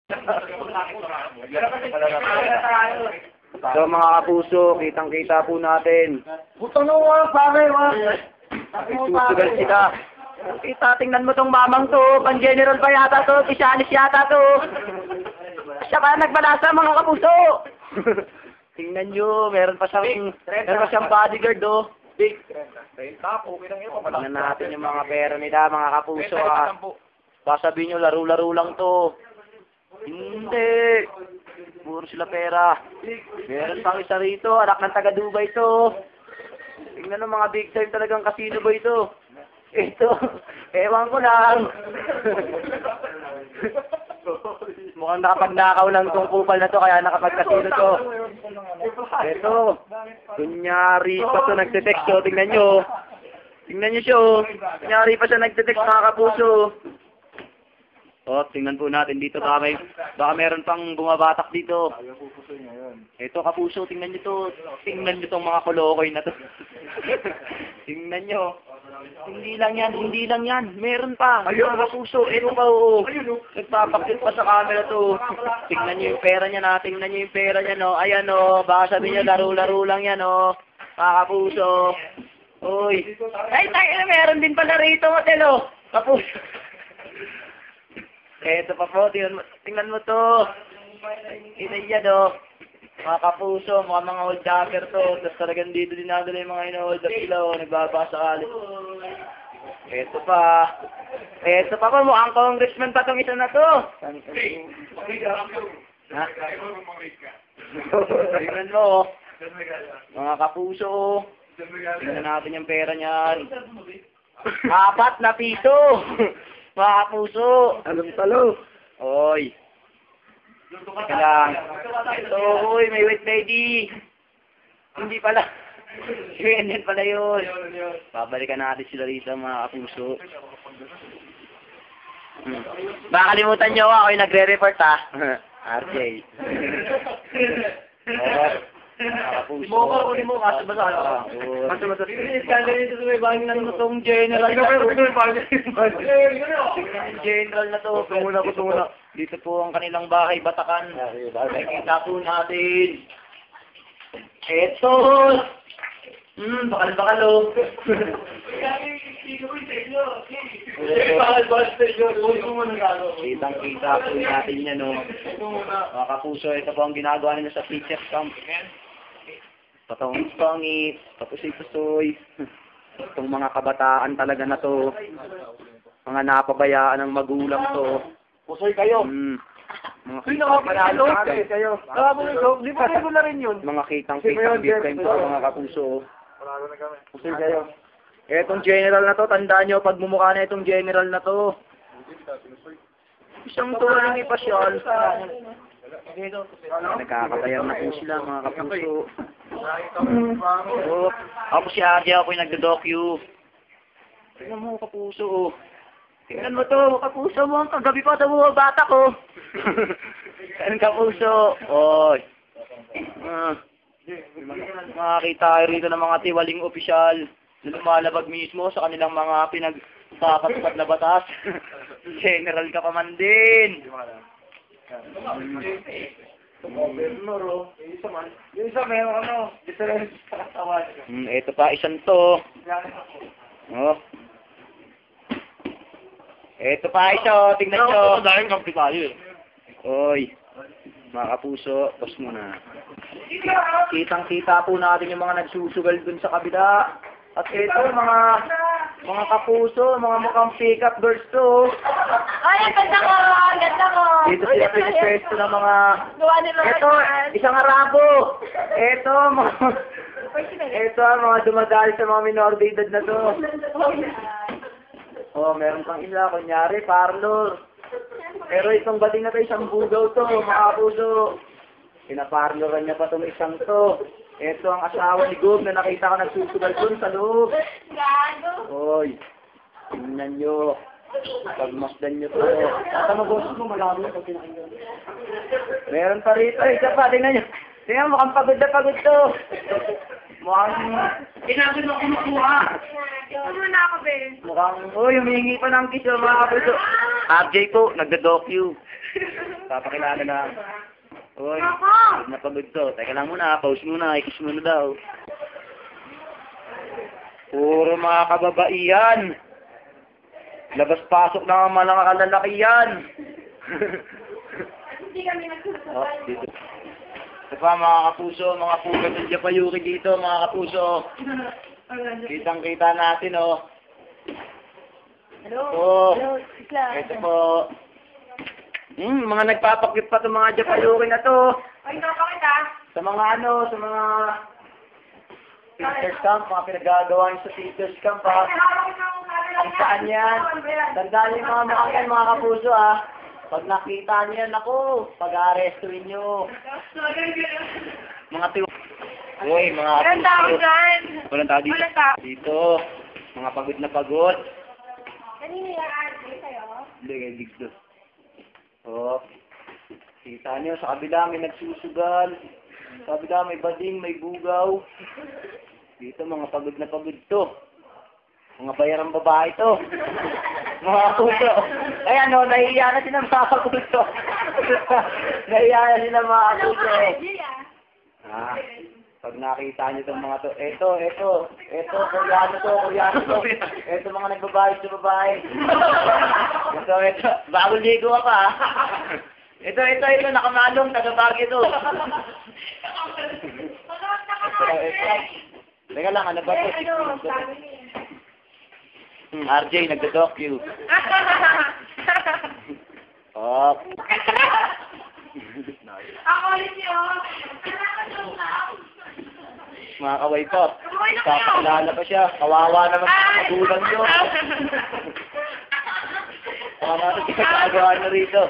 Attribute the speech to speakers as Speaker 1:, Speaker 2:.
Speaker 1: So mga kapuso, kitang-kita po natin.
Speaker 2: Butang mo pare,
Speaker 1: Susugal sila. Kita, tingnan mo tong mamang to. Pan-general pa yata to. Pisyanis yata to. Siya pa nagbalasa mga kapuso. Tingnan nyo, meron pa siyang bodyguard oh.
Speaker 2: Big. 30 po, kinang iyo.
Speaker 1: Tingnan natin yung mga pera nila mga kapuso ah. Sasabihin nyo, laro-laro lang to. Hindi. Puro sila pera. Meron pang isa rito, anak ng taga-Dubai to. Tingnan ng mga big time talagang casino ba ito? Ito, ewan ko lang. Mukhang nakapagnakaw lang itong kupal na to, kaya nakapag-casino to. Ito, kunyari pa to nagte-text to, tingnan nyo. Tingnan nyo siya, kunyari pa siya nagte-text mga kapuso. O, tingnan po natin dito, baka meron pang bumabatak dito. Ito kapuso, tingnan nyo to. Tingnan nyo tong mga kolokoy na to. Tingnan nyo. Hindi lang yan. Meron pa. Mga kapuso, ito pa oo. Nagpapakit pa sa camera to. Tingnan nyo yung pera niya na. Tingnan nyo yung pera niya no. Ayan o, baka sabihin nyo laro-laro lang yan o. Mga kapuso. Uy. Ay, meron din pala rito hotel o. Kapuso. Eto pa po, tingnan mo to. Inaya do. Mga kapuso, mga old jogger to. Tapos talagang dito dinadala yung mga ino-hold up sila o. Nagbabasa kalit. Eto pa po, mukhang congressman pa tong isa na to. Ha? Tingnan mo mga kapuso. Tingnan natin yung pera niyan. 4 na piso. Mga kapuso.
Speaker 2: Anong talo?
Speaker 1: Oy. Teka lang. Ito, uy, may wait lady. Hindi pala. CNN pala yun. Babalikan natin sila rito, mga kapuso. Baka kalimutan nyo ako yung nagre-report ha. RJ.
Speaker 2: Uli mo, kaso ba sa ano? Kaso ba sa
Speaker 1: ganito may bangin na itong general general na to. Tunguna. Dito po ang kanilang bahay, Batakan. Nakikita po natin. Eto! Bakal o. Kitang-kita po natin yan o. Mga kapuso, ito po ang ginagawa nila sa teacher camp. Patong-tongit, papusoy-pusoy. Itong mga kabataan talaga na to. Mga napabayaan ng magulang to.
Speaker 2: Pusoy kayo.
Speaker 1: Mga
Speaker 2: Nakapalalo kayo. Di ba kayo na rin yun?
Speaker 1: mga kitang-kitang big time to mga kapuso.
Speaker 2: Pusoy kayo.
Speaker 1: Etong general na to, tandaan nyo, pag mumukha na itong general na to. Isang tulang ipasyal. Nagkakatayar na po sila mga kapuso. Ako si Adi, ako yung nagdo-docu. Tingnan mo kapuso. Tingnan mo to, kapuso mo. Kagabi pa ito mga bata ko. Tingnan kapuso. Oy. Makakita kayo rito ng mga tiwaling opisyal na lumalabag mismo sa kanilang mga pinagpapatupad na batas. General ka pa man din.
Speaker 2: Yung isa may difference sa katawan.
Speaker 1: Ito pa, isang to. Oh. Ito pa isa, tingnan nyo.
Speaker 2: Dahil kampi tayo
Speaker 1: Oy. Mga kapuso, pause muna. Kitang-kita po natin yung mga nagsusugal dun sa kabila. At ito, mga kapuso, mga mukhang pick-up girls to.
Speaker 3: Ay, ang ganda ko! Ang ganda ko!
Speaker 1: Dito sila pinipwesto ng mga...
Speaker 3: Gawa nila
Speaker 1: Ito, isang arabo. Ito, mga dumadali sa mga minor de edad na to. Oh, meron pang isa, kunyari, parlor. Pero itong bating na to, isang bugaw to, mga kapuso. Pinaparloran niya pa itong isang to. Ito ang asawa ni Gob na nakita ko nagsusugal dun sa loob. Hoy, tingnan nyo. Pagmasdan nyo to. Tama boses mo, malami pag pinakinggan. Meron pa rito. Isa pa, tingnan nyo. Tingnan mo, mukhang pagod na pagod to. Mukhang
Speaker 2: Kailangan mo kumukuha.
Speaker 3: Ano na ako, be?
Speaker 1: Mukhang, humingi pa ng kiss yung mga kapuso. RJ po, nagda-docu. Papakilala na. Uy, napagod to. Teka lang muna, pause muna, i-kiss muna daw. Puro mga kababaihan. Labas-pasok na ang mga kalalakihan.
Speaker 3: Hindi kami
Speaker 1: Oh, dito. Ito pa mga kapuso, mga pugat ng Japayuki dito, mga kapuso. Kitang-kita natin, oh.
Speaker 3: Hello?
Speaker 1: Oh.
Speaker 3: Hello, Isla.
Speaker 1: Ito po. Mga nagpapakit pa itong mga Japayuki na to.
Speaker 3: Ay, bakit ah?
Speaker 1: Sa mga sa mga teachers camp, mga pinagagawa niyo sa teachers camp, ha. Ang saan yan? Tandaan niyo mga mukhang yan, mga kapuso, ha. Pag nakita niyo yan, ako, pag-arestuin niyo. Mga tiyo. Uy, mga
Speaker 3: Walang tao dyan.
Speaker 1: Walang tao dito.
Speaker 3: Walang tao.
Speaker 1: Dito. Mga pagod na pagod.
Speaker 3: Kanina yung RJ sa'yo?
Speaker 1: Hindi, kay Digdo. Oh. Kita niyo, sa kabila may nagsusugal. Sa kabila may bading, may bugaw. Dito, mga pagod na pagod to. Mga bayarang babae to. Mga puso. Ay ano, nahihiya na sila mga puso. Nahihiya na sila mga puso. Ah, pag nakita niyo itong mga to, eto, Koreano to. Eto mga nagbabae sa babae. Ito, bagong ligo ka pa, ha? Ito, nakamalong, taga-Baguio to. Teka lang, ano ba to? RJ, nagda-docu. Oh.
Speaker 3: Ako ulit yun.
Speaker 1: Mga kaway po. Kapakilala pa siya. Kawawa naman sa magulang nyo. Mga natin, kagagawa na rito.